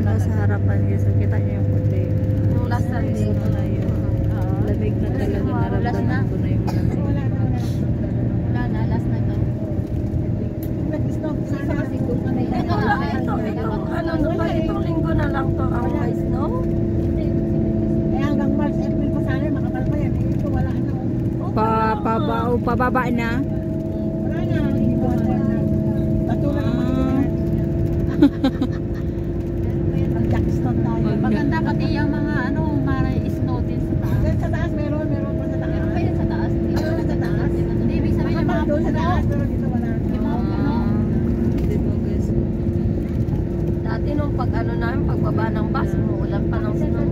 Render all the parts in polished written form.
Doon na sa harapan guys. Kita niyo yung puti. Yung last Sunday. Lamig na talaga. Naramdaman ko na yung lamig. Wala na, last na to. Itong linggo na lang to ang snow. Hanggang March, April pa sana, makapal pa yan. Ito wala na. Pababa na? Wala na. Hindi ko wala na. Patulang naman. Mag-jackstone tayo. Maganda pati yung mga para snow din sa taas. Sa taas meron pa sa taas. Meron pa yun sa taas. Meron sa taas. Hindi, ibig sabihin yung mga doon sa puno. taas, pero dito wala. Yung mga puno. Diba guys? Dati nung namin, pagbaba ng bus, umuulan pa ng snow.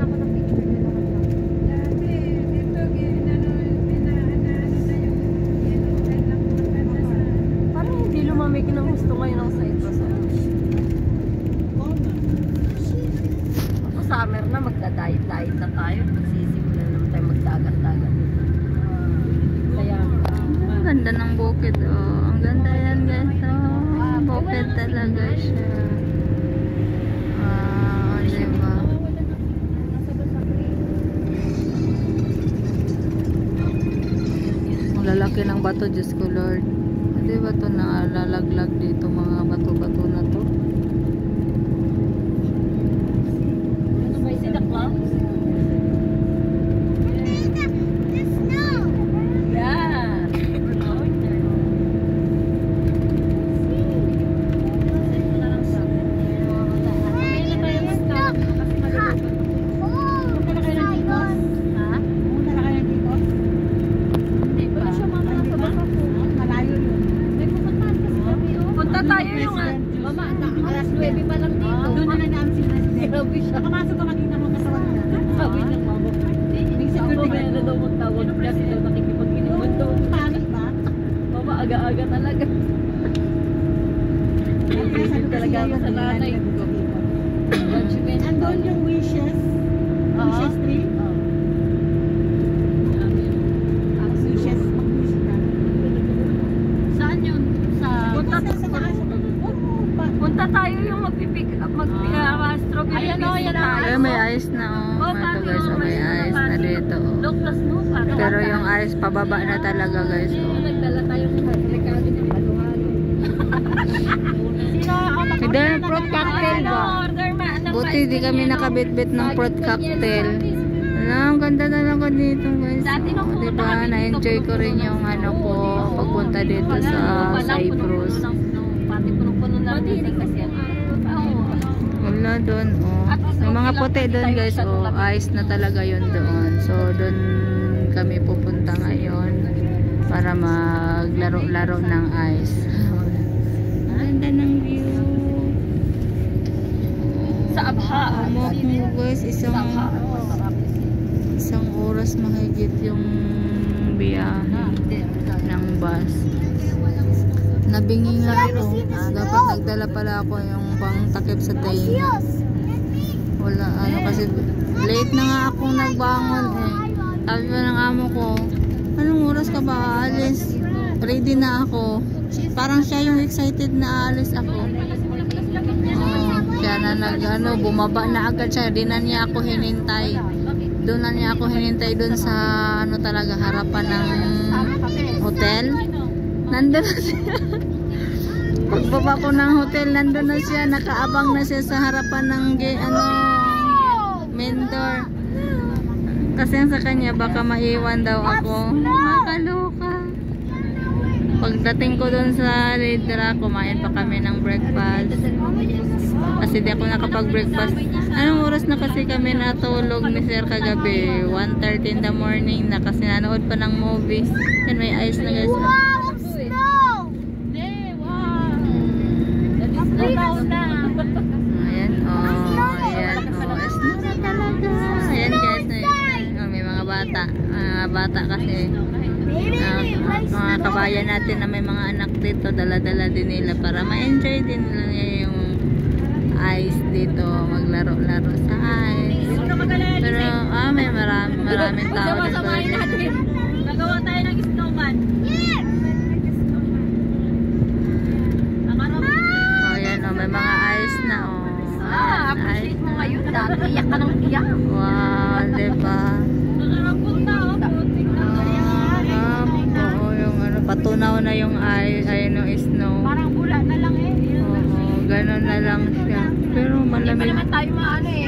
Parang hindi lumamig ng gusto ngayon ang side ko sa summer na, magda-diet na tayo. Magsisimula naman tayo magdagat-dagat. Kaya, Ang ganda ng bukid. Oh. Ang ganda yan guys. Oh, bukid talaga siya. Wow, diba? Ang lalaki ng bato, Diyos ko Lord. Hindi ba ito nalalaglag dito mga bato-bato na to? see the clouds? Yeah. We're going there. Punta tayo yung mama, alas 9 pa lang dito. Doon na namin sila. Grabe siya. Kamasok ka makita mo kasawan niya. Sabi ng mama. Ibig sabihin kaya na daw magtawag kasi daw nakikipag-inuman daw. Pangit ba? Mama, aga-aga talaga. Hindi talaga ako sa nanay ko. Andun yung wishes. Wishes tree. Wishes. Mag-wish ka. Saan yun? Punta tayo yung mag-pick up, strawberry. Ayan o, yan tayo. Ay, may ice na oh. Ito guys, oh, may ice na dito oh. Look, the snow pa. Pero yung ice pababa na talaga guys oh. Nagdala tayo ng rekado ng halo-halo. Pwede na fruit cocktail ba? Buti di kami nakabitbit ng fruit cocktail. Ang ganda na lang dito guys. Oh, diba? Na-enjoy ko rin yung ko pagpunta dito sa Cyprus. Pati punong-puno na rin kasi Wala doon oh. Yung mga puti doon guys oh, ice na talaga yun doon. So doon kami pupunta ngayon para maglaro-laro ng ice. Ang ganda ng view. Sa Abha. Mo guys, isang oras mahigit yung biyahe ng bus. Nabingi nga ako. Dapat nagdala pala ako yung pang takip sa tenga. Wala kasi late na nga akong nagbangon eh. Sabi pa ng amo ko, anong oras ka ba aalis? Ready na ako. Parang siya yung excited na aalis ako. Kaya na bumaba na agad siya. Di na niya ako hinintay. Doon na niya ako hinintay doon sa talaga harapan ng hotel. Nandun na siya. Pagbaba ko ng hotel, nandun na siya. Nakaabang na siya sa harapan ng main door. Kasi sa kanya baka maiwan daw ako. Makaloka. Pagdating ko doon sa Lidra, kumain pa kami ng breakfast. Kasi di ako nakapag-breakfast. Anong oras na kasi kami natulog ni Sir kagabi? 1:30 in the morning na kasi nanood pa ng movie. Yan, may ice na guys. Wow! Snow! Ayan, ayan, snow na talaga. Ayan guys, may mga bata. Mga bata kasi mga kabayan natin na may mga anak dito, dala-dala din nila para ma-enjoy din nila yung ice dito, maglaro-laro sa ice. Pero may maraming tao dito. Nagawa tayo ng snowman. Ayan, may mga ice na Appreciate mo iyak ka ng iyak. Wow, diba? Punta, Oo, yung ano, patunaw na yung ay ng snow. parang bula na lang eh. Oo, ganun na lang siya. Pero Hindi pa malamig. naman tayo maano eh,